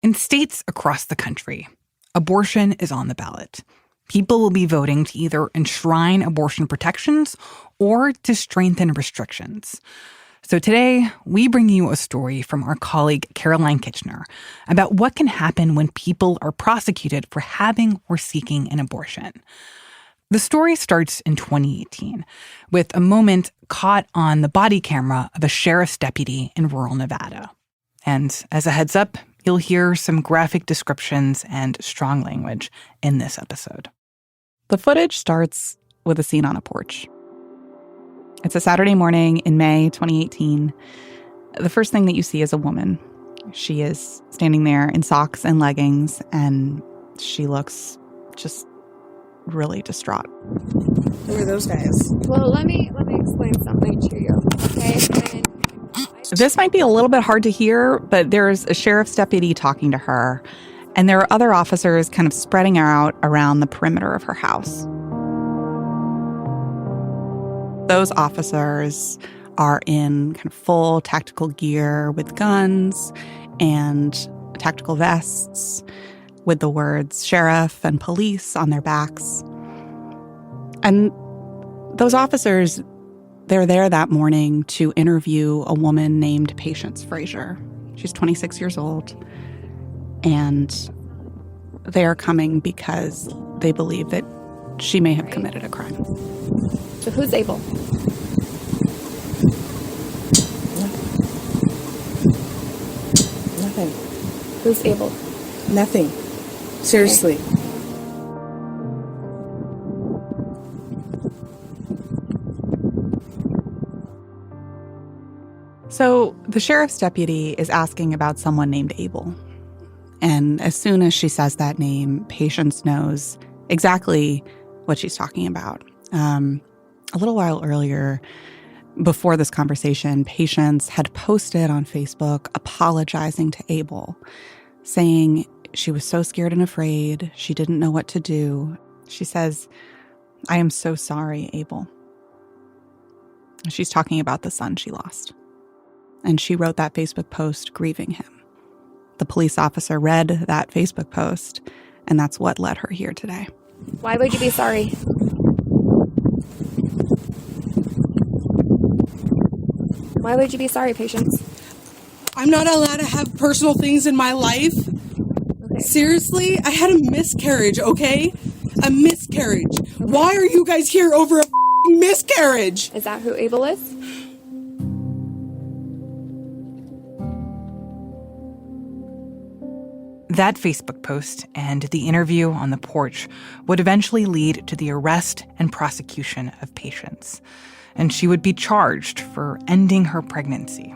In states across the country, abortion is on the ballot. People will be voting to either enshrine abortion protections or to strengthen restrictions. So today, we bring you a story from our colleague Caroline Kitchener about what can happen when people are prosecuted for having or seeking an abortion. The story starts in 2018 with a moment caught on the body camera of a sheriff's deputy in rural Nevada. And as a heads up, you'll hear some graphic descriptions and strong language in this episode. The footage starts with a scene on a porch. It's a Saturday morning in May 2018. The first thing that you see is a woman. She is standing there in socks and leggings, and she looks just really distraught. Who are those guys? Well, let me explain something to you, okay? This might be a little bit hard to hear, but there's a sheriff's deputy talking to her, and there are other officers kind of spreading out around the perimeter of her house. Those officers are in kind of full tactical gear with guns and tactical vests with the words sheriff and police on their backs. And those officers, they're there that morning to interview a woman named Patience Frazier. She's 26 years old, and they are coming because they believe that she may have committed a crime. So who's able? Nothing. Who's able? Nothing. Seriously. Okay. So the sheriff's deputy is asking about someone named Abel. And as soon as she says that name, Patience knows exactly what she's talking about. A little while earlier, before this conversation, Patience had posted on Facebook apologizing to Abel, saying she was so scared and afraid, she didn't know what to do. She says, "I am so sorry, Abel." She's talking about the son she lost. And she wrote that Facebook post grieving him. The police officer read that Facebook post, and that's what led her here today. Why would you be sorry? Why would you be sorry, Patience? I'm not allowed to have personal things in my life. Okay. Seriously? I had a miscarriage, okay? A miscarriage. Okay. Why are you guys here over a miscarriage? Is that who Abel is? That Facebook post and the interview on the porch would eventually lead to the arrest and prosecution of Patience, and she would be charged for ending her pregnancy.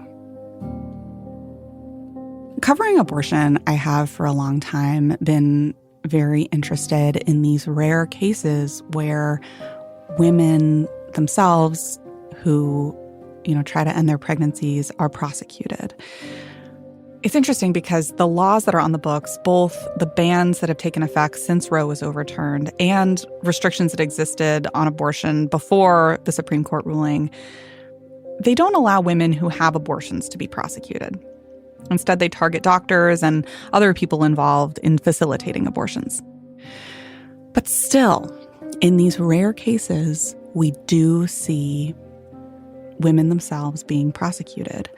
Covering abortion, I have for a long time been very interested in these rare cases where women themselves who, try to end their pregnancies are prosecuted. It's interesting because the laws that are on the books, both the bans that have taken effect since Roe was overturned and restrictions that existed on abortion before the Supreme Court ruling, they don't allow women who have abortions to be prosecuted. Instead, they target doctors and other people involved in facilitating abortions. But still, in these rare cases, we do see women themselves being prosecuted.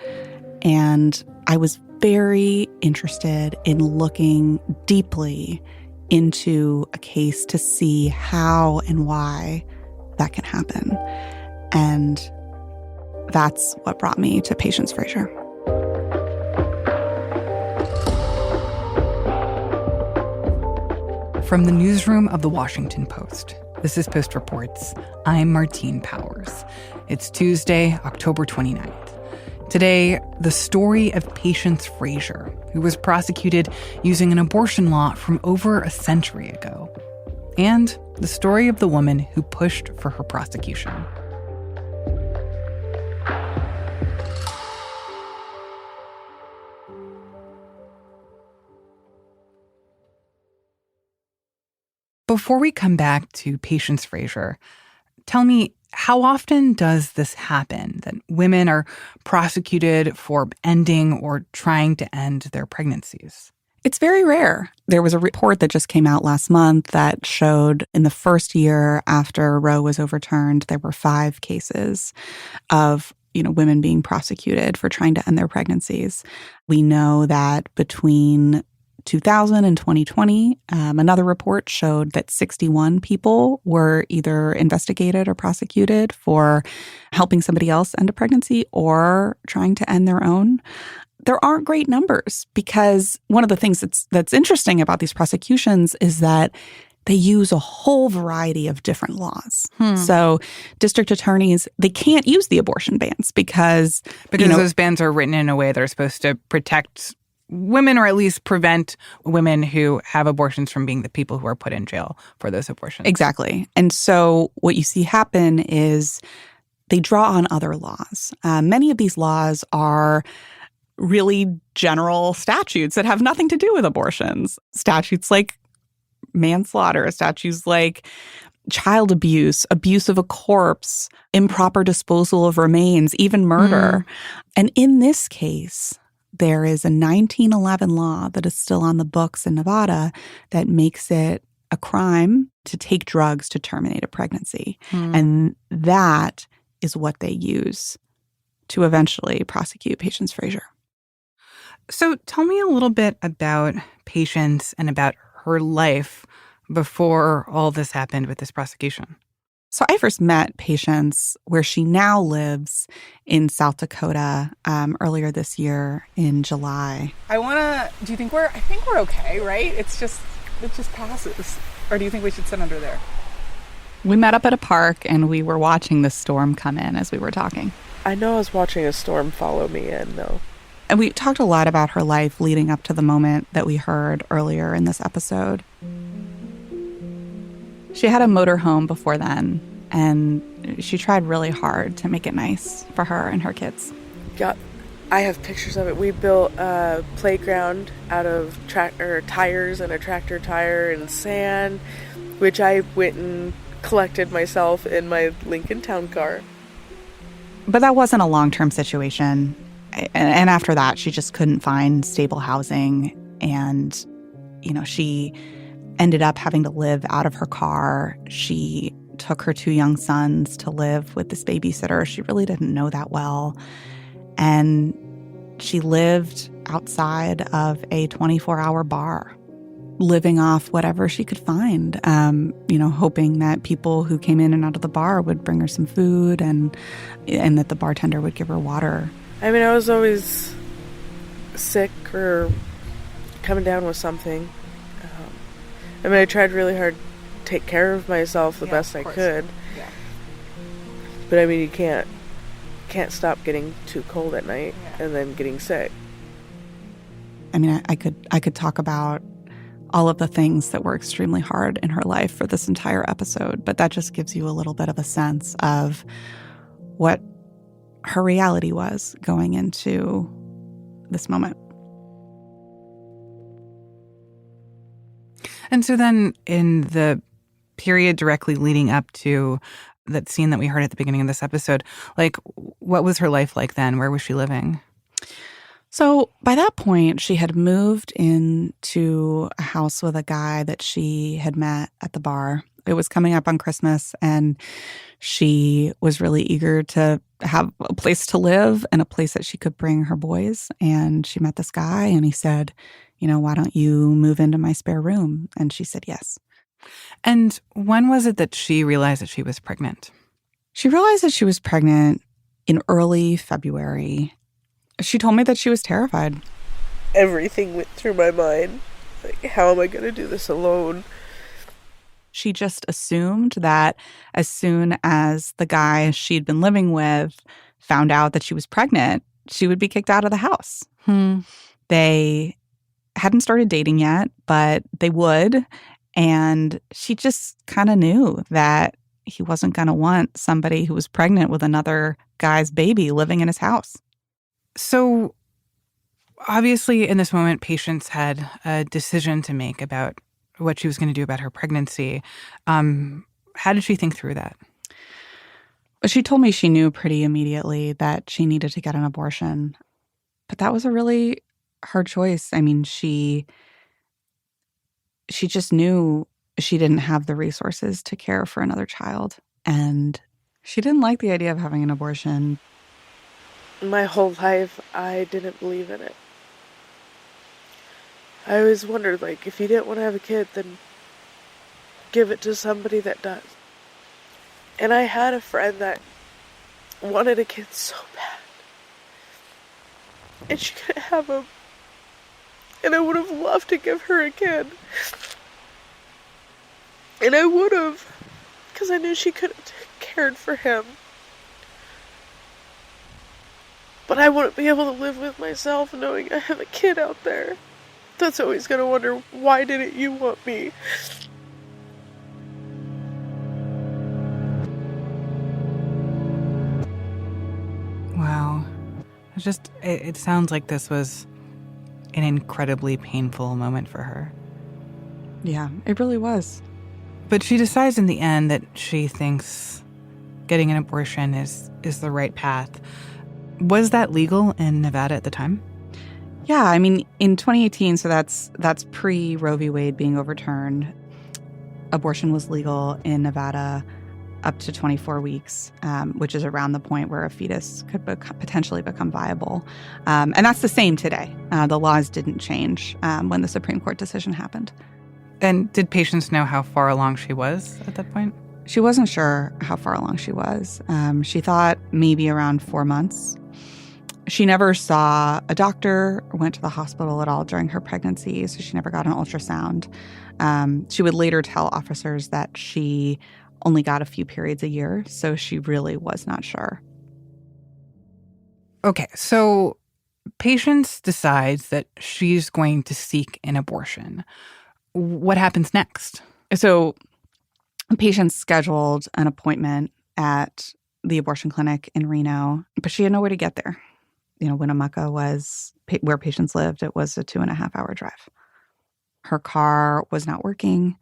And I was very interested in looking deeply into a case to see how and why that can happen. And that's what brought me to Patience Frazier. From the newsroom of The Washington Post, this is Post Reports. I'm Martine Powers. It's Tuesday, October 29th. Today, the story of Patience Frazier, who was prosecuted using an abortion law from over a century ago. And the story of the woman who pushed for her prosecution. Before we come back to Patience Frazier, tell me, how often does this happen, that women are prosecuted for ending or trying to end their pregnancies? It's very rare. There was a report that just came out last month that showed in the first year after Roe was overturned, there were 5 cases of women being prosecuted for trying to end their pregnancies. We know that between 2000 and 2020, another report showed that 61 people were either investigated or prosecuted for helping somebody else end a pregnancy or trying to end their own. There aren't great numbers because one of the things that's interesting about these prosecutions is that they use a whole variety of different laws. So district attorneys, they can't use the abortion bans because those bans are written in a way that are supposed to protect women or at least prevent women who have abortions from being the people who are put in jail for those abortions. Exactly. And so what you see happen is they draw on other laws. Many of these laws are really general statutes that have nothing to do with abortions. Statutes like manslaughter, statutes like child abuse, abuse of a corpse, improper disposal of remains, even murder. And in this case, there is a 1911 law that is still on the books in Nevada that makes it a crime to take drugs to terminate a pregnancy. And that is what they use to eventually prosecute Patience Frazier. So tell me a little bit about Patience and about her life before all this happened with this prosecution. So I first met Patience where she now lives in South Dakota earlier this year in July. I think we're okay, right? It just passes. Or do you think we should sit under there? We met up at a park and we were watching the storm come in as we were talking. I know I was watching a storm follow me in, though. And we talked a lot about her life leading up to the moment that we heard earlier in this episode. She had a motorhome before then, and she tried really hard to make it nice for her and her kids. Yeah, I have pictures of it. We built a playground out of tires and a tractor tire and sand, which I went and collected myself in my Lincoln Town Car. But that wasn't a long-term situation. And after that, she just couldn't find stable housing. And, she ended up having to live out of her car. She took her 2 young sons to live with this babysitter she really didn't know that well. And she lived outside of a 24-hour bar, living off whatever she could find, hoping that people who came in and out of the bar would bring her some food and that the bartender would give her water. I mean, I was always sick or coming down with something. I tried really hard to take care of myself the best I could. Yeah. But I mean, you can't stop getting too cold at night and then getting sick. I mean, I could talk about all of the things that were extremely hard in her life for this entire episode, but that just gives you a little bit of a sense of what her reality was going into this moment. And so then in the period directly leading up to that scene that we heard at the beginning of this episode, what was her life like then? Where was she living? So by that point, she had moved into a house with a guy that she had met at the bar. It was coming up on Christmas, and she was really eager to have a place to live and a place that she could bring her boys. And she met this guy, and he said, why don't you move into my spare room? And she said yes. And when was it that she realized that she was pregnant? She realized that she was pregnant in early February. She told me that she was terrified. Everything went through my mind. How am I going to do this alone? She just assumed that as soon as the guy she'd been living with found out that she was pregnant, she would be kicked out of the house. They hadn't started dating yet, but they would. And she just kind of knew that he wasn't going to want somebody who was pregnant with another guy's baby living in his house. So obviously in this moment, Patience had a decision to make about what she was going to do about her pregnancy. How did she think through that? She told me she knew pretty immediately that she needed to get an abortion. But that was a really hard choice. I mean, she she just knew she didn't have the resources to care for another child. And she didn't like the idea of having an abortion. My whole life, I didn't believe in it. I always wondered, like, if you didn't want to have a kid, then give it to somebody that does. And I had a friend that wanted a kid so bad. And she couldn't have him. And I would have loved to give her a kid. And I would have, because I knew she could have cared for him. But I wouldn't be able to live with myself knowing I have a kid out there that's always going to wonder, why didn't you want me? Wow. It sounds like this was an incredibly painful moment for her. Yeah, it really was. But she decides in the end that she thinks getting an abortion is the right path. Was that legal in Nevada at the time? Yeah, I mean, in 2018, so that's pre Roe v. Wade being overturned, abortion was legal in Nevada up to 24 weeks, which is around the point where a fetus could potentially become viable. And that's the same today. The laws didn't change when the Supreme Court decision happened. And did patients know how far along she was at that point? She wasn't sure how far along she was. She thought maybe around 4 months. She never saw a doctor or went to the hospital at all during her pregnancy, so she never got an ultrasound. She would later tell officers that she only got a few periods a year, so she really was not sure. Okay, so Patience decides that she's going to seek an abortion. What happens next? So Patience scheduled an appointment at the abortion clinic in Reno, but she had nowhere to get there. Winnemucca was where Patience lived. It was a 2.5-hour drive. Her car was not working.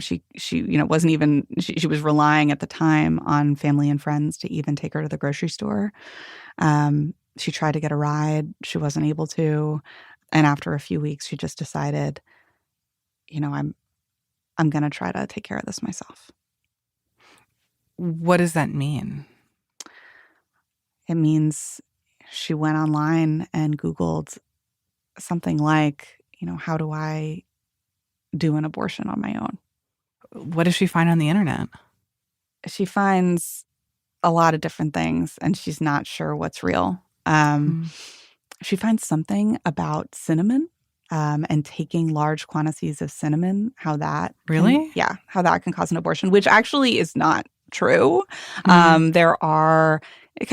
She wasn't even. She was relying at the time on family and friends to even take her to the grocery store. She tried to get a ride. She wasn't able to, and after a few weeks, she just decided, I'm going to try to take care of this myself. What does that mean? It means she went online and Googled something like, how do I do an abortion on my own? What does she find on the internet? She finds a lot of different things, and she's not sure what's real. She finds something about cinnamon and taking large quantities of cinnamon, how that how that can cause an abortion, which actually is not true. There are it's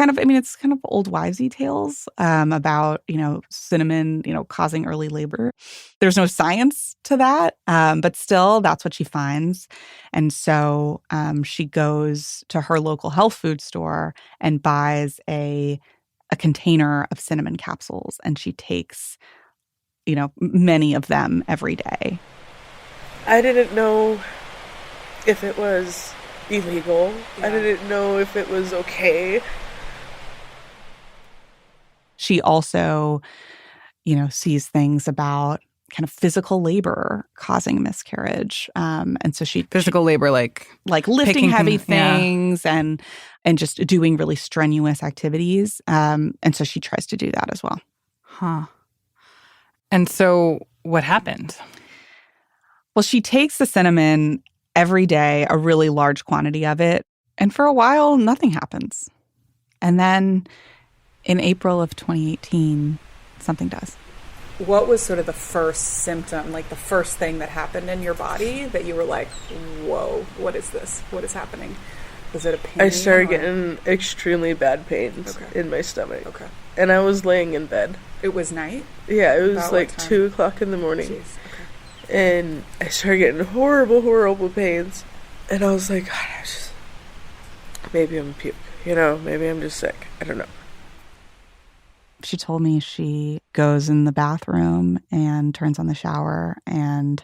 kind of old wivesy tales about, cinnamon, causing early labor. There's no science to that, but still that's what she finds. And so she goes to her local health food store and buys a container of cinnamon capsules, and she takes, many of them every day. I didn't know if it was illegal. Yeah. I didn't know if it was okay. She also, sees things about kind of physical labor causing miscarriage. And so physical labor, like lifting heavy things and just doing really strenuous activities. And so she tries to do that as well. Huh. And so what happened? Well, she takes the cinnamon every day, a really large quantity of it. And for a while, nothing happens. And then in April of 2018, something does. What was sort of the first symptom, like the first thing that happened in your body that you were like, whoa, what is this? What is happening? Was it a pain? I started getting extremely bad pains in my stomach. Okay. And I was laying in bed. It was night? Yeah, it was like 2 o'clock in the morning. Jeez. Okay. And I started getting horrible, horrible pains. And I was like, God, maybe I'm puke. Maybe I'm just sick. I don't know. She told me she goes in the bathroom and turns on the shower and,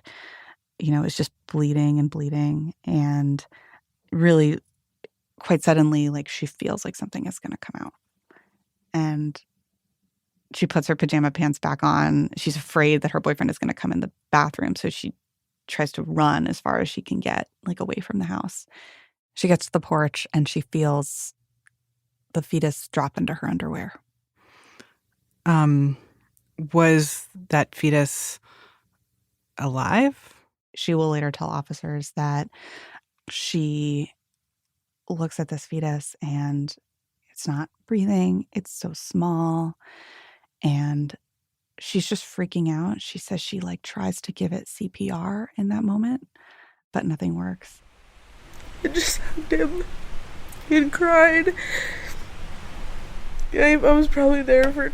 is just bleeding and bleeding. And really, quite suddenly, like, she feels like something is going to come out. And she puts her pajama pants back on. She's afraid that her boyfriend is going to come in the bathroom. So she tries to run as far as she can get, like, away from the house. She gets to the porch and she feels the fetus drop into her underwear. Was that fetus alive? She will later tell officers that she looks at this fetus and it's not breathing. It's so small. And she's just freaking out. She says she like tries to give it CPR in that moment, but nothing works. I just hugged him and cried. I was probably there for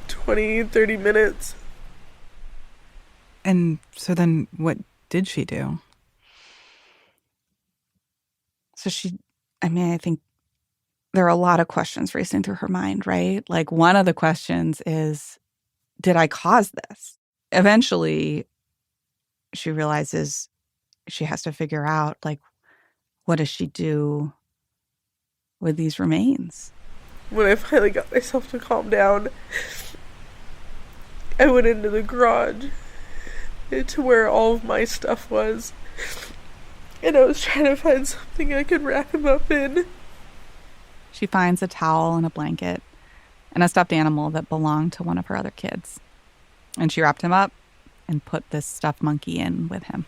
20, 30 minutes. And so then what did she do? So I think there are a lot of questions racing through her mind, right? Like, one of the questions is, did I cause this? Eventually, she realizes she has to figure out, like, what does she do with these remains? When I finally got myself to calm down, I went into the garage to where all of my stuff was. And I was trying to find something I could wrap him up in. She finds a towel and a blanket and a stuffed animal that belonged to one of her other kids. And she wrapped him up and put this stuffed monkey in with him.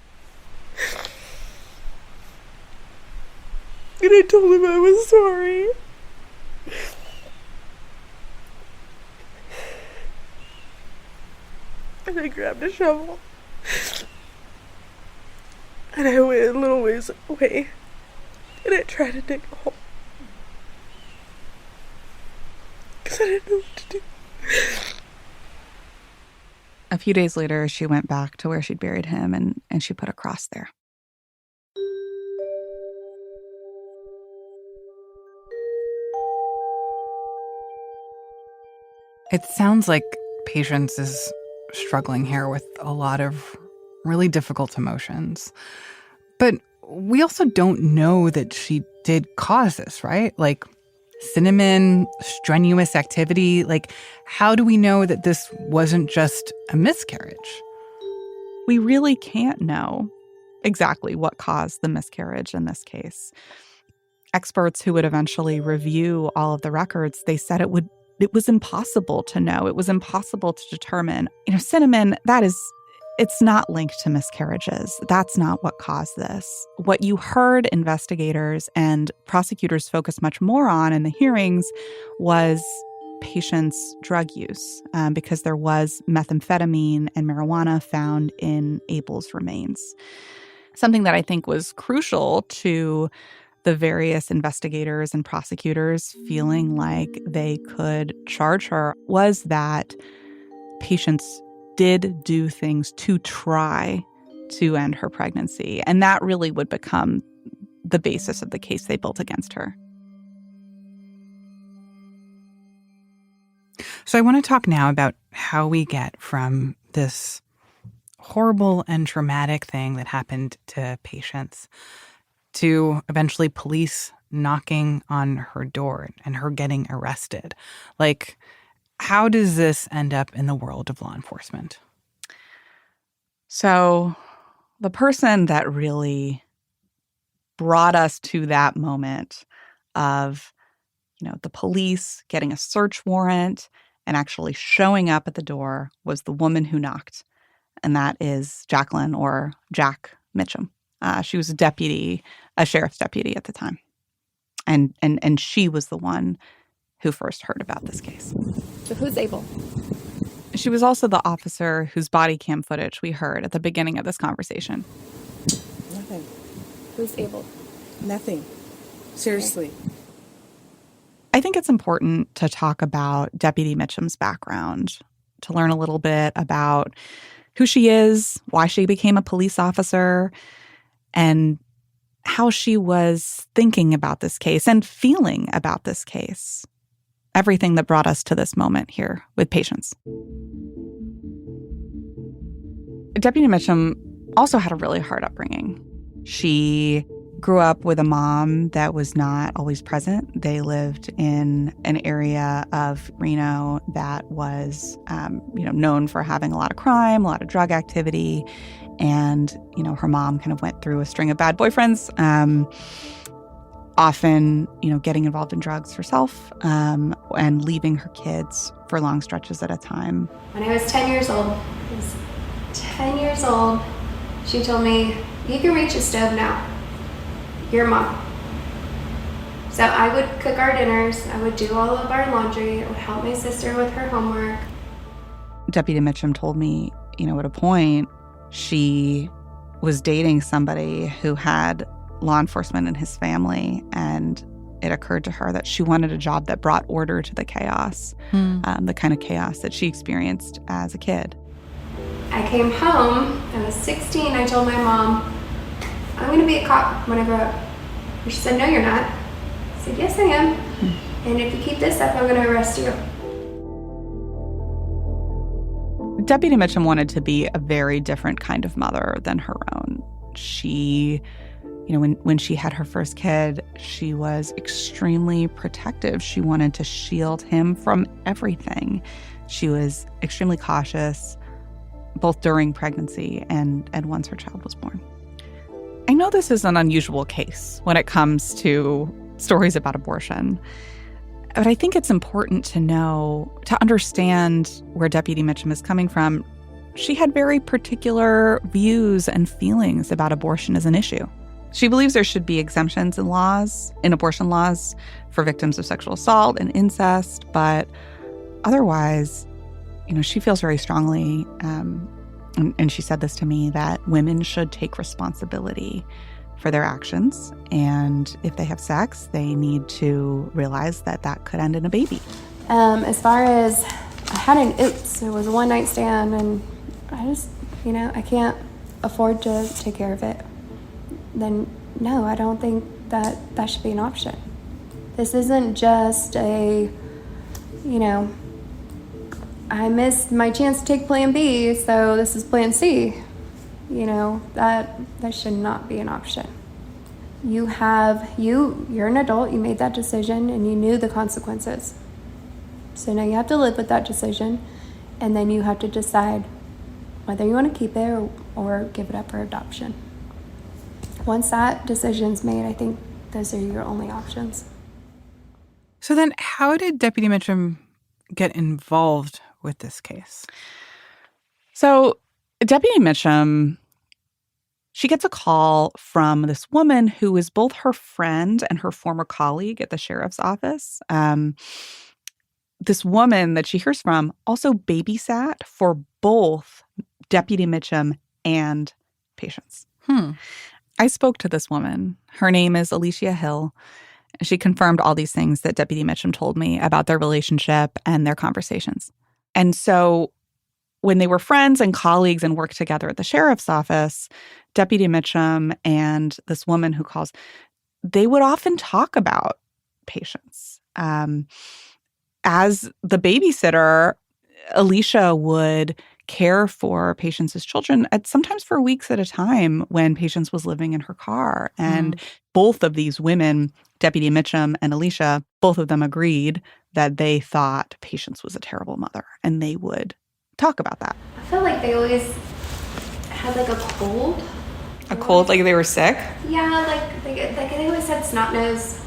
And I told him I was sorry. And I grabbed a shovel. And I went a little ways away. And I tried to dig a hole. Because I didn't know what to do. A few days later, she went back to where she'd buried him and she put a cross there. It sounds like Patience is struggling here with a lot of really difficult emotions. But we also don't know that she did cause this, right? Like, cinnamon, strenuous activity. Like, how do we know that this wasn't just a miscarriage? We really can't know exactly what caused the miscarriage in this case. Experts who would eventually review all of the records, they said it was impossible to know. It was impossible to determine. Cinnamon, it's not linked to miscarriages. That's not what caused this. What you heard investigators and prosecutors focus much more on in the hearings was Patient's drug use, because there was methamphetamine and marijuana found in Abel's remains. Something that I think was crucial to the various investigators and prosecutors feeling like they could charge her was that Patience did do things to try to end her pregnancy. And that really would become the basis of the case they built against her. So I want to talk now about how we get from this horrible and traumatic thing that happened to Patience to eventually police knocking on her door and her getting arrested. Like, how does this end up in the world of law enforcement? So the person that really brought us to that moment of, the police getting a search warrant and actually showing up at the door was the woman who knocked. And that is Jacqueline, or Jack Mitchum. She was a sheriff's deputy at the time. And she was the one who first heard about this case. So who's Abel? She was also the officer whose body cam footage we heard at the beginning of this conversation. Nothing. Who's Abel? Nothing. Seriously. I think it's important to talk about Deputy Mitchum's background, to learn a little bit about who she is, why she became a police officer, and how she was thinking about this case and feeling about this case. Everything that brought us to this moment here with Patience. Deputy Mitchum also had a really hard upbringing. She grew up with a mom that was not always present. They lived in an area of Reno that was, known for having a lot of crime, a lot of drug activity. And, her mom kind of went through a string of bad boyfriends, often, getting involved in drugs herself, and leaving her kids for long stretches at a time. When I was 10 years old, she told me, "You can reach a stove now. You're mom." So I would cook our dinners, I would do all of our laundry, I would help my sister with her homework. Deputy Mitchum told me, at a point, she was dating somebody who had law enforcement in his family, and it occurred to her that she wanted a job that brought order to the chaos, the kind of chaos that she experienced as a kid. I came home, I was 16, I told my mom, "I'm going to be a cop when I grow up." And she said, "No, you're not." I said, "Yes, I am. And if you keep this up, I'm going to arrest you." Deputy Mitchum wanted to be a very different kind of mother than her own. She, when she had her first kid, she was extremely protective. She wanted to shield him from everything. She was extremely cautious, both during pregnancy and once her child was born. I know this is an unusual case when it comes to stories about abortion, but I think it's important to understand where Deputy Mitchum is coming from. She had very particular views and feelings about abortion as an issue. She believes there should be exemptions in abortion laws for victims of sexual assault and incest, but otherwise, she feels very strongly, and she said this to me, that women should take responsibility for their actions. And if they have sex, they need to realize that could end in a baby. As far as I had an oops, it was a one-night stand, and I just, I can't afford to take care of it. Then no, I don't think that should be an option. This isn't just I missed my chance to take plan B, so this is plan C. That should not be an option. You're an adult, you made that decision, and you knew the consequences. So now you have to live with that decision, and then you have to decide whether you want to keep it or give it up for adoption. Once that decision's made, I think those are your only options. So then how did Deputy Mitchum get involved with this case? So Deputy Mitchum, she gets a call from this woman who is both her friend and her former colleague at the sheriff's office. This woman that she hears from also babysat for both Deputy Mitchum and patients. I spoke to this woman. Her name is Alicia Hill. She confirmed all these things that Deputy Mitchum told me about their relationship and their conversations. And so when they were friends and colleagues and worked together at the sheriff's office, Deputy Mitchum and this woman who calls, they would often talk about patients. As the babysitter, Alicia would care for patients as children, sometimes for weeks at a time when Patience was living in her car. And both of these women, Deputy Mitchum and Alicia, both of them agreed that they thought Patience was a terrible mother, and they would talk about that. I feel like they always had a cold. A cold, like they were sick? Yeah, they always had snot nose.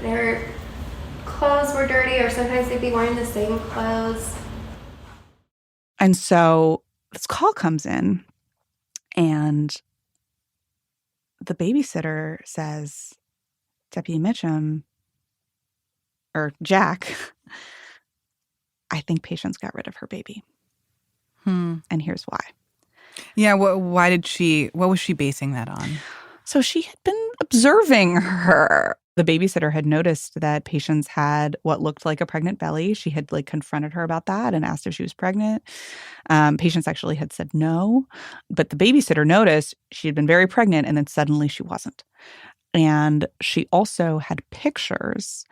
Their clothes were dirty, or sometimes they'd be wearing the same clothes. And so this call comes in, and the babysitter says, Deputy Mitchum, or Jack, I think Patience got rid of her baby. And here's why. Yeah, what was she basing that on? So she had been observing her. The babysitter had noticed that Patience had what looked like a pregnant belly. She had confronted her about that and asked if she was pregnant. Patience actually had said no, but the babysitter noticed she had been very pregnant, and then suddenly she wasn't. And she also had pictures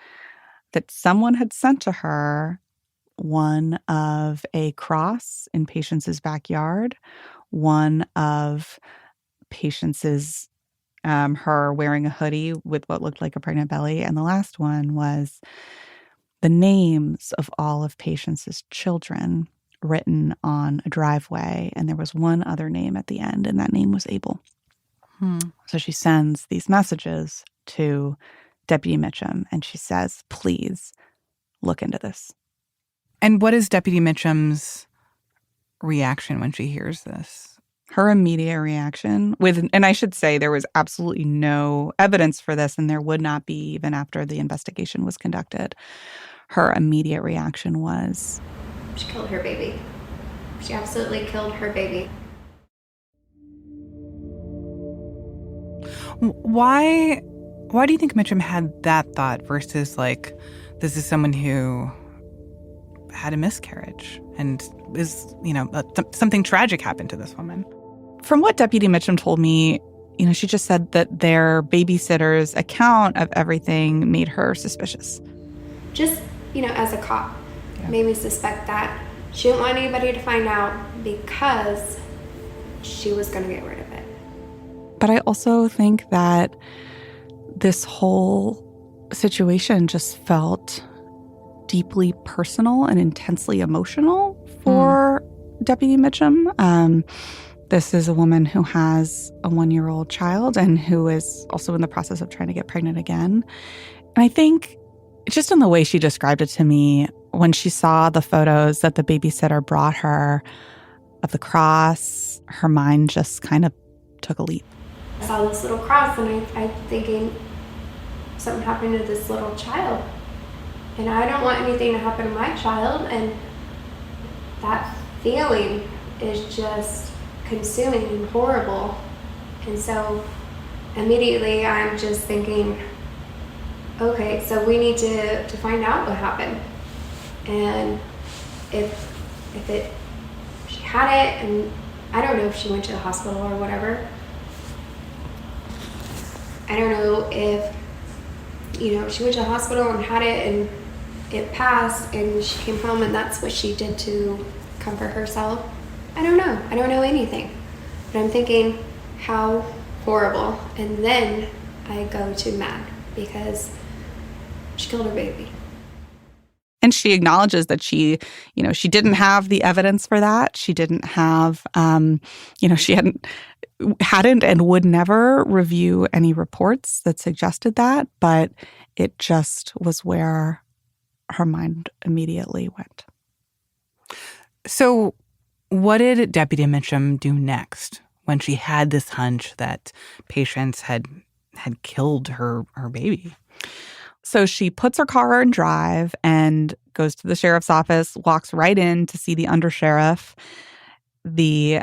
that someone had sent to her, one of a cross in Patience's backyard, one of Patience's her wearing a hoodie with what looked like a pregnant belly. And the last one was the names of all of Patience's children written on a driveway, and there was one other name at the end, and that name was Abel. So she sends these messages to Deputy Mitchum, and she says, please look into this. And what is Deputy Mitchum's reaction when she hears this? Her immediate reaction and I should say there was absolutely no evidence for this, and there would not be even after the investigation was conducted. Her immediate reaction was, She killed her baby. She absolutely killed her baby. Why do you think Mitchum had that thought versus like, this is someone who had a miscarriage and is, something tragic happened to this woman? From what Deputy Mitchum told me, she just said that their babysitter's account of everything made her suspicious. Just, as a cop, made me suspect that she didn't want anybody to find out because she was going to get rid of it. But I also think that this whole situation just felt deeply personal and intensely emotional for Deputy Mitchum. This is a woman who has a 1-year-old child and who is also in the process of trying to get pregnant again. And I think just in the way she described it to me, when she saw the photos that the babysitter brought her of the cross, her mind just kind of took a leap. I saw this little cross and I'm thinking something happened to this little child. And I don't want anything to happen to my child. And that feeling is just consuming and horrible. And so immediately I'm just thinking, okay, so we need to find out what happened. And if she had it, and I don't know if she went to the hospital or whatever. I don't know if, she went to the hospital and had it and it passed and she came home and that's what she did to comfort herself. I don't know. I don't know anything. But I'm thinking, how horrible. And then I go to mad because she killed her baby. And she acknowledges that she didn't have the evidence for that. She didn't have, she hadn't and would never review any reports that suggested that, but it just was where her mind immediately went. So what did Deputy Mitchum do next when she had this hunch that patients had killed her baby? So she puts her car in drive and goes to the sheriff's office, walks right in to see the undersheriff. The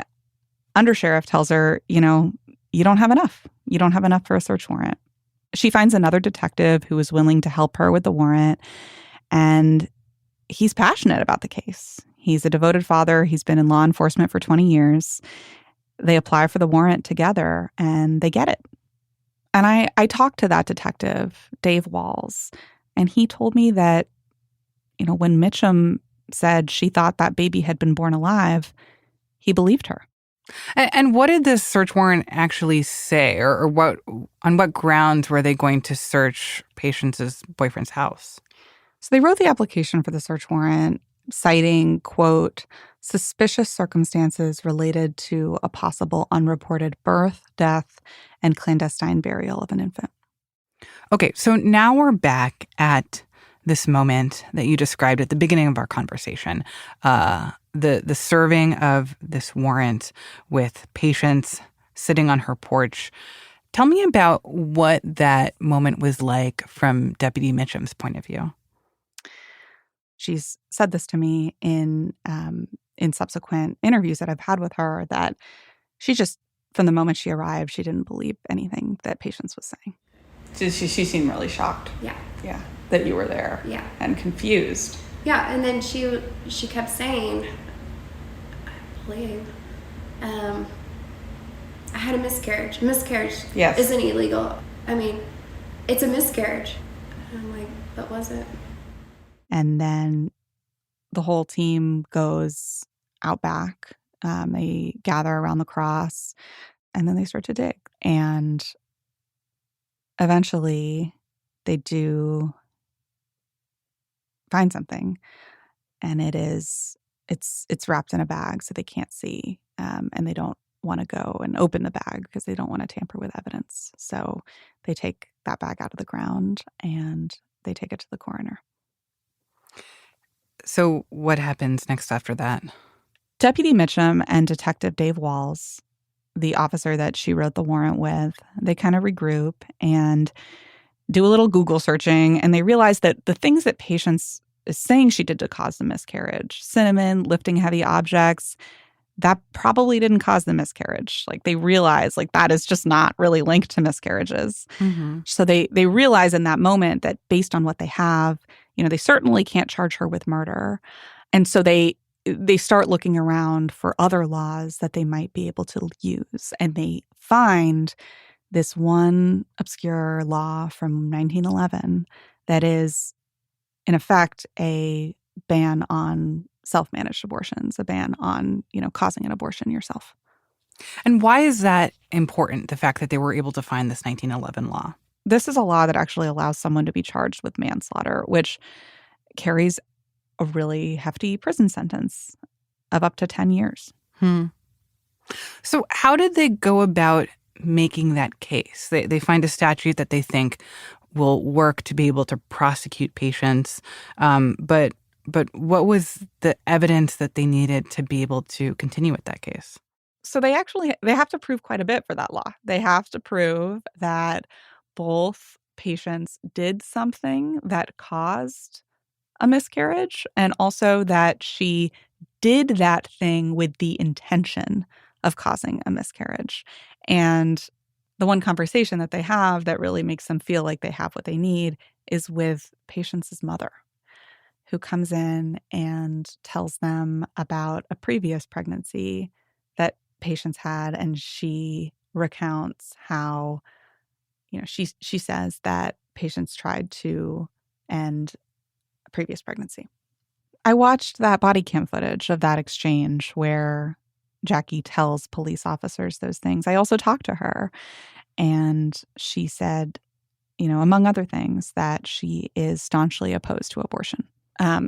undersheriff tells her, you don't have enough. You don't have enough for a search warrant. She finds another detective who is willing to help her with the warrant, and he's passionate about the case. He's a devoted father. He's been in law enforcement for 20 years. They apply for the warrant together, and they get it. And I talked to that detective, Dave Walls, and he told me that, when Mitchum said she thought that baby had been born alive, he believed her. And what did this search warrant actually say, or on what grounds were they going to search Patience's boyfriend's house? So they wrote the application for the search warrant citing, quote, suspicious circumstances related to a possible unreported birth, death, and clandestine burial of an infant. Okay, so now we're back at this moment that you described at the beginning of our conversation, the serving of this warrant with Patience sitting on her porch. Tell me about what that moment was like from Deputy Mitchum's point of view. She's said this to me in subsequent interviews that I've had with her, that she just, from the moment she arrived, she didn't believe anything that Patience was saying. She seemed really shocked. Yeah. Yeah, that you were there. Yeah. And confused. Yeah, and then she kept saying, I believe, I had a miscarriage. Miscarriage Yes. isn't illegal. I mean, it's a miscarriage. And I'm like, but was it? And then the whole team goes out back. They gather around the cross, and then they start to dig. And eventually they do find something. And it is it's wrapped in a bag so they can't see, and they don't want to go and open the bag because they don't want to tamper with evidence. So they take that bag out of the ground and they take it to the coroner. So what happens next after that? Deputy Mitchum and Detective Dave Walls, the officer that she wrote the warrant with, they kind of regroup and do a little Google searching, and they realize that the things that Patience is saying she did to cause the miscarriage, cinnamon, lifting heavy objects, that probably didn't cause the miscarriage. Like, they realize, like, that is just not really linked to miscarriages. Mm-hmm. So they realize in that moment that based on what they have, they certainly can't charge her with murder. And so they start looking around for other laws that they might be able to use. And they find this one obscure law from 1911 that is, in effect, a ban on self-managed abortions, a ban on, causing an abortion yourself. And why is that important, the fact that they were able to find this 1911 law? This is a law that actually allows someone to be charged with manslaughter, which carries a really hefty prison sentence of up to 10 years. So how did they go about making that case? They find a statute that they think will work to be able to prosecute Patience, but what was the evidence that they needed to be able to continue with that case? So they have to prove quite a bit for that law. They have to prove that both Patience did something that caused a miscarriage, and also that she did that thing with the intention of causing a miscarriage. And the one conversation that they have that really makes them feel like they have what they need is with Patience's mother, who comes in and tells them about a previous pregnancy that Patience had, and she recounts how, she says that Patience tried to end a previous pregnancy. I watched that body cam footage of that exchange where Jackie tells police officers those things. I also talked to her, and she said, among other things, that she is staunchly opposed to abortion.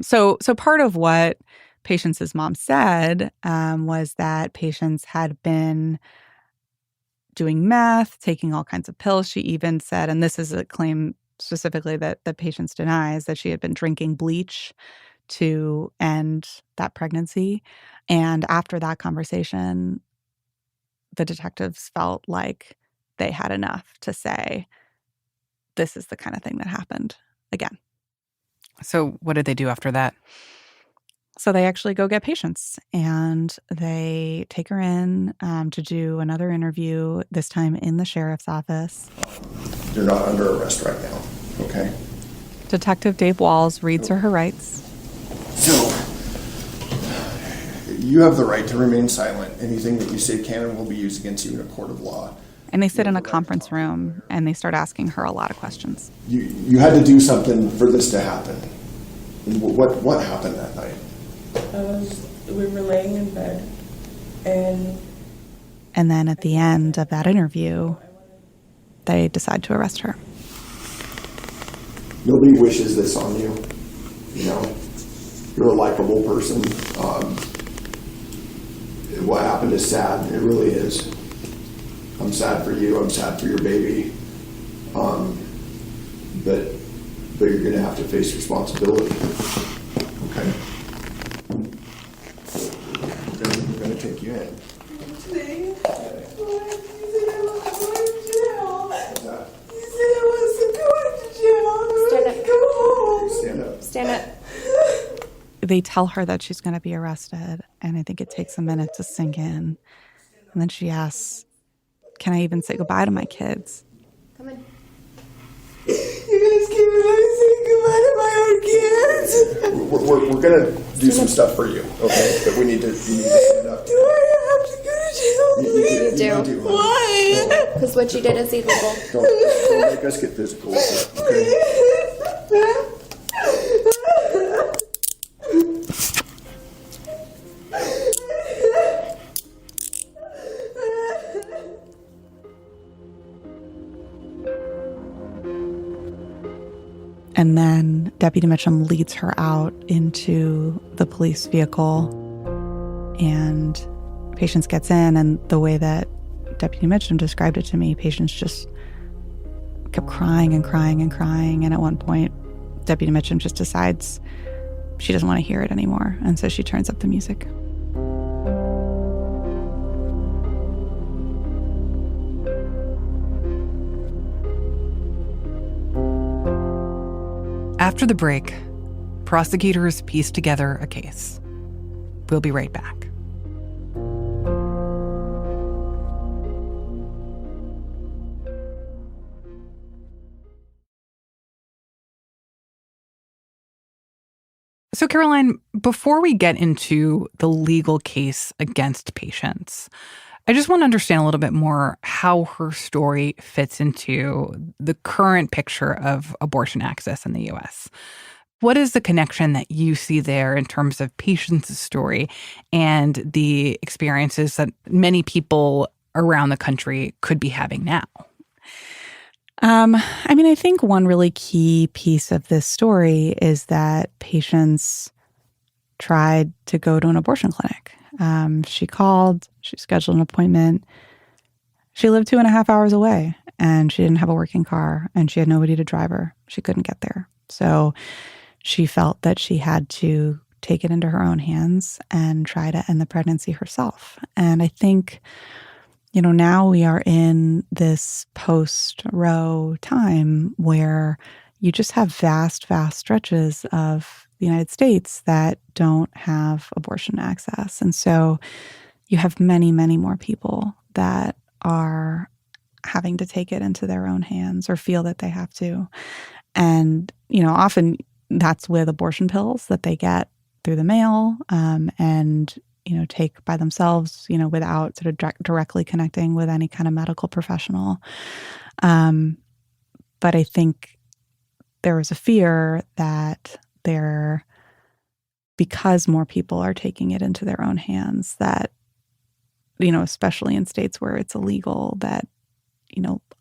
So part of what Patience's mom said was that Patience had been doing meth, taking all kinds of pills. She even said, and this is a claim specifically that Patience denies, that she had been drinking bleach to end that pregnancy. And after that conversation, the detectives felt like they had enough to say, this is the kind of thing that happened again. So what did they do after that? So they actually go get Patience, and they take her in to do another interview, this time in the sheriff's office. You're not under arrest right now, okay? Detective Dave Walls reads her rights. So, you have the right to remain silent. Anything that you say can and will be used against you in a court of law. And they sit in a conference room, and they start asking her a lot of questions. You had to do something for this to happen. What happened that night? We were laying in bed, and then at the end of that interview, they decide to arrest her. Nobody wishes this on you. You're a likable person. What happened is sad. It really is. I'm sad for you. I'm sad for your baby. But you're going to have to face responsibility. Okay? We're going to take you in. today. Stand up. Stand up. They tell her that she's going to be arrested, and I think it takes a minute to sink in. And then she asks, can I even say goodbye to my kids? Come in. You guys can't let me say goodbye to my own kids. We're going to do some stuff for you, okay? But you need to stand up. Do I have to go to jail? You do. Why? Because what you did is illegal. Don't make us get physical with it, okay? And then Deputy Mitchum leads her out into the police vehicle. And Patience gets in, and the way that Deputy Mitchum described it to me, Patience just kept crying and crying and crying. And at one point, Deputy Mitchum just decides she doesn't want to hear it anymore. And so she turns up the music. After the break, prosecutors piece together a case. We'll be right back. So, Caroline, before we get into the legal case against Patience, I just want to understand a little bit more how her story fits into the current picture of abortion access in the U.S. What is the connection that you see there in terms of Patience's story and the experiences that many people around the country could be having now? I think one really key piece of this story is that Patience tried to go to an abortion clinic. She called, she scheduled an appointment. She lived 2.5 hours away, and she didn't have a working car, and she had nobody to drive her. She couldn't get there. So she felt that she had to take it into her own hands and try to end the pregnancy herself. And I think, now we are in this post-Roe time where you just have vast, vast stretches of the United States that don't have abortion access. And so you have many, many more people that are having to take it into their own hands or feel that they have to. And, often that's with abortion pills that they get through the mail and take by themselves, without sort of directly connecting with any kind of medical professional. But I think there is a fear that because more people are taking it into their own hands, that, especially in states where it's illegal, that,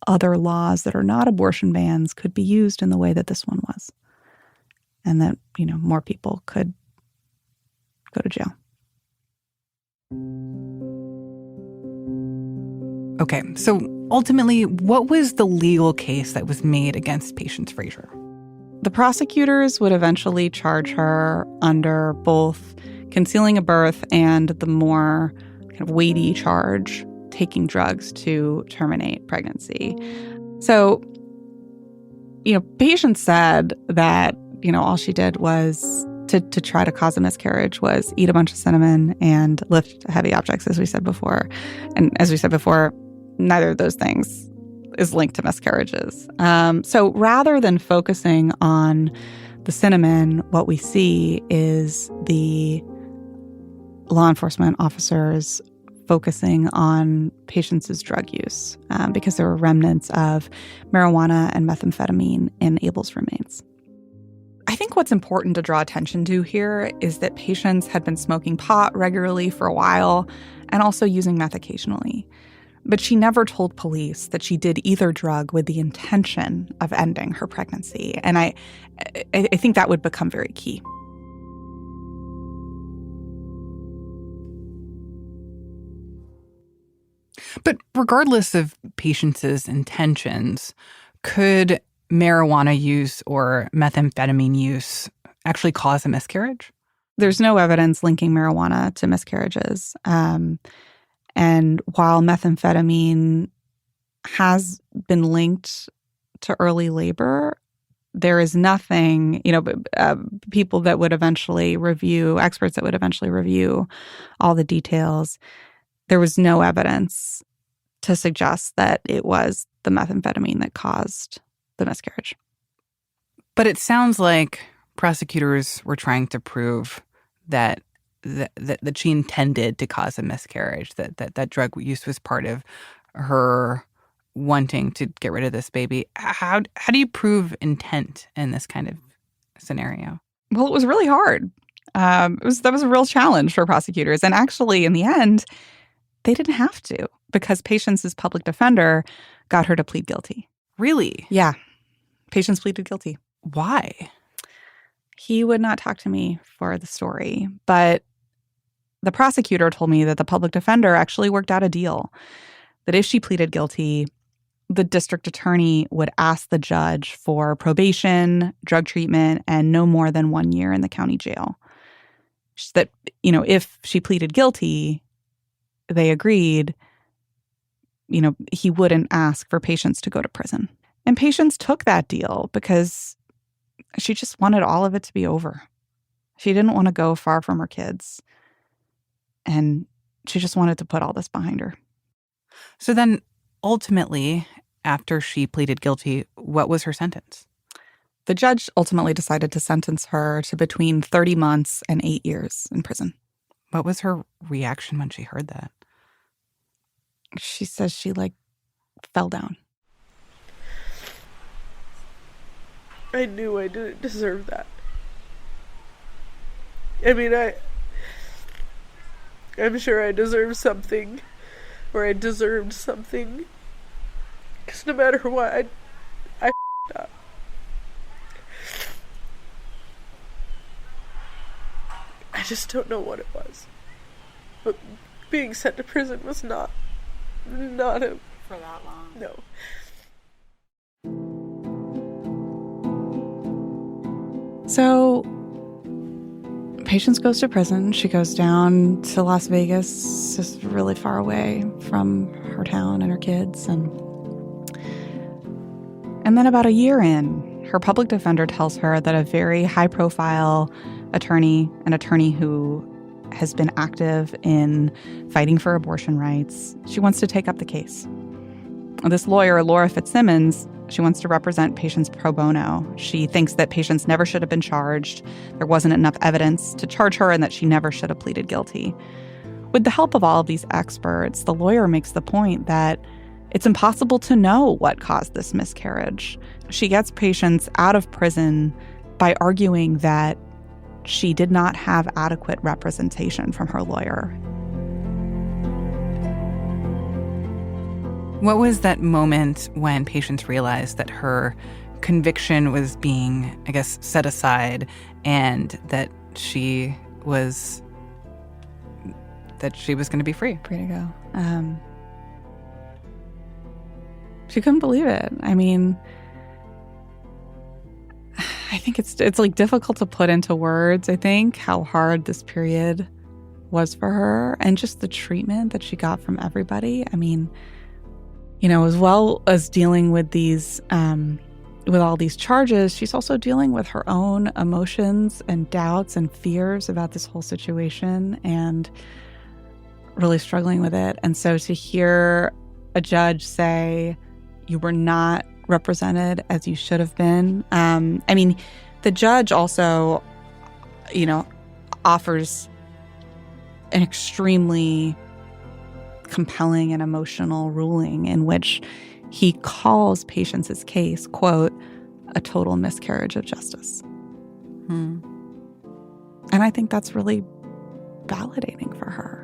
other laws that are not abortion bans could be used in the way that this one was. And that, more people could go to jail. Okay, so ultimately, what was the legal case that was made against Patience Frazier? The prosecutors would eventually charge her under both concealing a birth and the more kind of weighty charge, taking drugs to terminate pregnancy. So, Patience said that, all she did was to try to cause a miscarriage was eat a bunch of cinnamon and lift heavy objects, as we said before. And as we said before, neither of those things is linked to miscarriages. So rather than focusing on the cinnamon, what we see is the law enforcement officers focusing on Patience's drug use because there were remnants of marijuana and methamphetamine in Abel's remains. I think what's important to draw attention to here is that Patience had been smoking pot regularly for a while and also using meth occasionally. But she never told police that she did either drug with the intention of ending her pregnancy. And I think that would become very key. But regardless of Patience's intentions, could marijuana use or methamphetamine use actually cause a miscarriage? There's no evidence linking marijuana to miscarriages. And while methamphetamine has been linked to early labor, there is nothing, people that would eventually review, experts that would eventually review all the details, there was no evidence to suggest that it was the methamphetamine that caused the miscarriage. But it sounds like prosecutors were trying to prove that she intended to cause a miscarriage, that drug use was part of her wanting to get rid of this baby. How do you prove intent in this kind of scenario? Well, it was really hard. That was a real challenge for prosecutors. And actually, in the end, they didn't have to because Patience's public defender got her to plead guilty. Really? Yeah. Patience pleaded guilty. Why? He would not talk to me for the story, but The prosecutor told me that the public defender actually worked out a deal, that if she pleaded guilty, the district attorney would ask the judge for probation, drug treatment, and no more than 1 year in the county jail. That, if she pleaded guilty, they agreed, he wouldn't ask for Patience to go to prison. And Patience took that deal because she just wanted all of it to be over. She didn't want to go far from her kids. And she just wanted to put all this behind her. So then, ultimately, after she pleaded guilty, what was her sentence? The judge ultimately decided to sentence her to between 30 months and 8 years in prison. What was her reaction when she heard that? She says she, fell down. I knew I didn't deserve that. I mean, I'm sure I deserve something, or I deserved something. Because no matter what, I f***ed up. I just don't know what it was. But being sent to prison was not a... For that long. No. So Patience goes to prison. She goes down to Las Vegas, just really far away from her town and her kids. And then about a year in, her public defender tells her that a very high-profile attorney, an attorney who has been active in fighting for abortion rights, she wants to take up the case. This lawyer, Laura Fitzsimmons, she wants to represent Patience pro bono. She thinks that Patience never should have been charged. There wasn't enough evidence to charge her and that she never should have pleaded guilty. With the help of all of these experts, the lawyer makes the point that it's impossible to know what caused this miscarriage. She gets Patience out of prison by arguing that she did not have adequate representation from her lawyer. What was that moment when Patience realized that her conviction was being, set aside, and that she was going to be free? Free to go. She couldn't believe it. I mean, I think it's difficult to put into words, I think, how hard this period was for her and just the treatment that she got from everybody. I mean, as well as dealing with these, with all these charges, she's also dealing with her own emotions and doubts and fears about this whole situation and really struggling with it. And so to hear a judge say, you were not represented as you should have been. The judge also, offers an extremely compelling and emotional ruling in which he calls Patience's case, quote, a total miscarriage of justice. And I think that's really validating for her.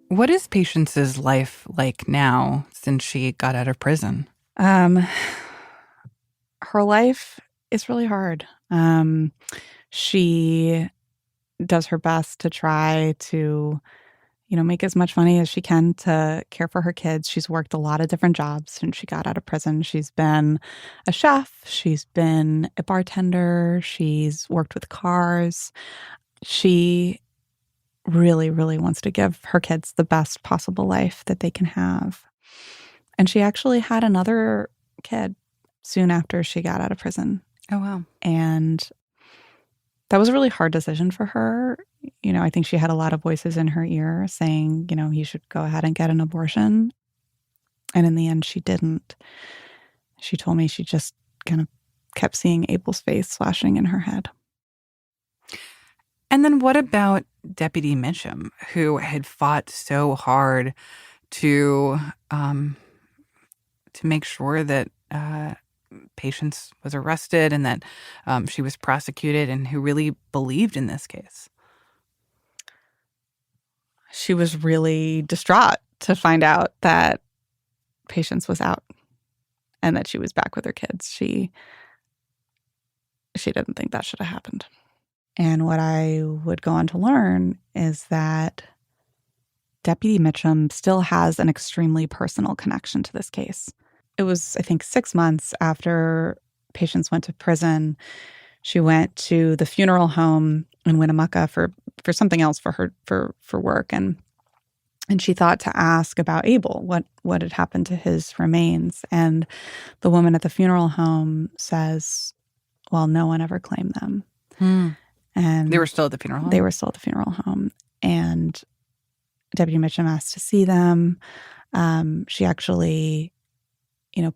What is Patience's life like now since she got out of prison? Her life is really hard. She does her best to try to, make as much money as she can to care for her kids. She's worked a lot of different jobs since she got out of prison. She's been a chef. She's been a bartender. She's worked with cars. She really, really wants to give her kids the best possible life that they can have. And she actually had another kid soon after she got out of prison. Oh, wow. And that was a really hard decision for her. I think she had a lot of voices in her ear saying, you should go ahead and get an abortion. And in the end, she didn't. She told me she just kind of kept seeing Abel's face flashing in her head. And then what about Deputy Mitchum, who had fought so hard to make sure that Patience was arrested and that she was prosecuted, and who really believed in this case? She was really distraught to find out that Patience was out. and that she was back with her kids. She didn't think that should have happened. And what I would go on to learn is that Deputy Mitchum still has an extremely personal connection to this case. It was, I think, 6 months after patients went to prison. She went to the funeral home in Winnemucca for something else for work, and she thought to ask about Abel, what had happened to his remains. And the woman at the funeral home says, well, no one ever claimed them. And They were still at the funeral home? They were still at the funeral home. And Deputy Mitchum asked to see them. She actually,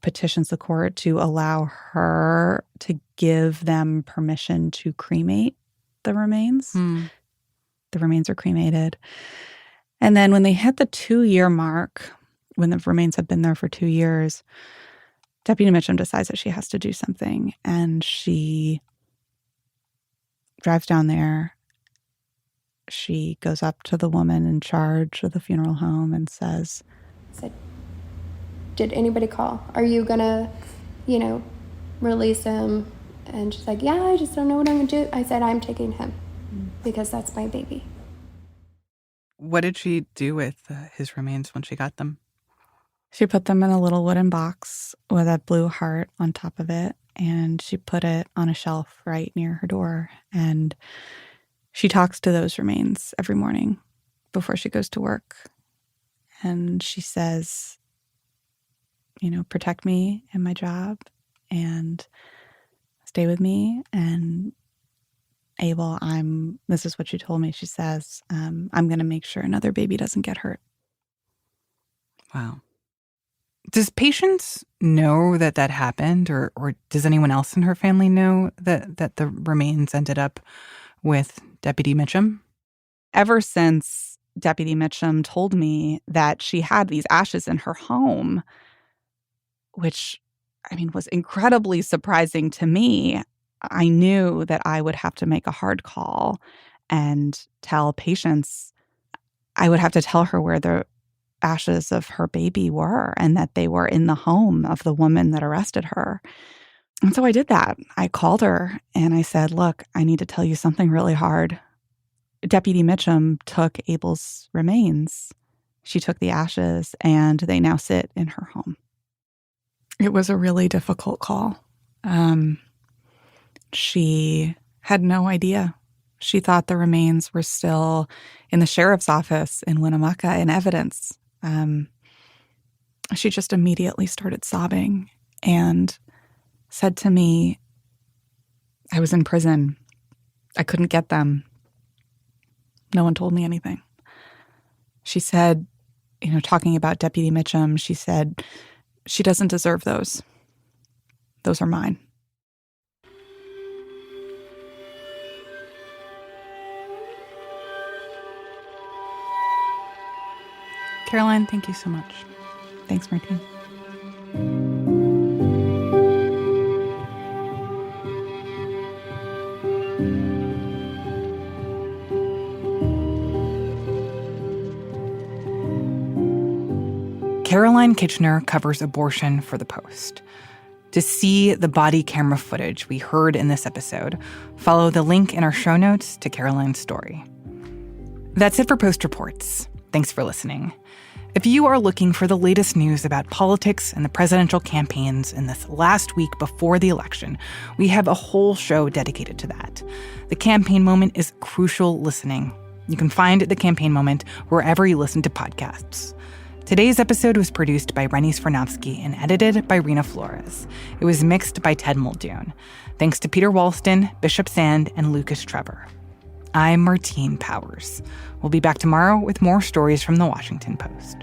petitions the court to allow her to give them permission to cremate the remains. The remains are cremated. And then when they hit the 2-year mark, when the remains have been there for 2 years, Deputy Mitchum decides that she has to do something. And she drives down there. She goes up to the woman in charge of the funeral home and said, did anybody call? Are you gonna, release him? And she's like, yeah, I just don't know what I'm gonna do. I said, I'm taking him because that's my baby. What did she do with his remains when she got them? She put them in a little wooden box with a blue heart on top of it, and she put it on a shelf right near her door. And she talks to those remains every morning before she goes to work. And she says, protect me and my job and stay with me. And Abel, this is what she told me. She says, I'm going to make sure another baby doesn't get hurt. Wow. Does Patience know that happened, or does anyone else in her family know that the remains ended up with Deputy Mitchum? Ever since Deputy Mitchum told me that she had these ashes in her home, which, was incredibly surprising to me, I knew that I would have to make a hard call and tell Patience. I would have to tell her where the ashes of her baby were and that they were in the home of the woman that arrested her. And so I did that. I called her and I said, look, I need to tell you something really hard. Deputy Mitchum took Abel's remains. She took the ashes and they now sit in her home. It was a really difficult call. She had no idea. She thought the remains were still in the sheriff's office in Winnemucca in evidence. She just immediately started sobbing and said to me, I was in prison. I couldn't get them. No one told me anything. She said, talking about Deputy Mitchum, she said, she doesn't deserve those. Those are mine. Caroline, thank you so much. Thanks, Martine. Caroline Kitchener covers abortion for The Post. To see the body camera footage we heard in this episode, follow the link in our show notes to Caroline's story. That's it for Post Reports. Thanks for listening. If you are looking for the latest news about politics and the presidential campaigns in this last week before the election, we have a whole show dedicated to that. The Campaign Moment is crucial listening. You can find The Campaign Moment wherever you listen to podcasts. Today's episode was produced by Rennie Svirnovsky and edited by Rena Flores. It was mixed by Ted Muldoon. Thanks to Peter Walston, Bishop Sand, and Lucas Trevor. I'm Martine Powers. We'll be back tomorrow with more stories from the Washington Post.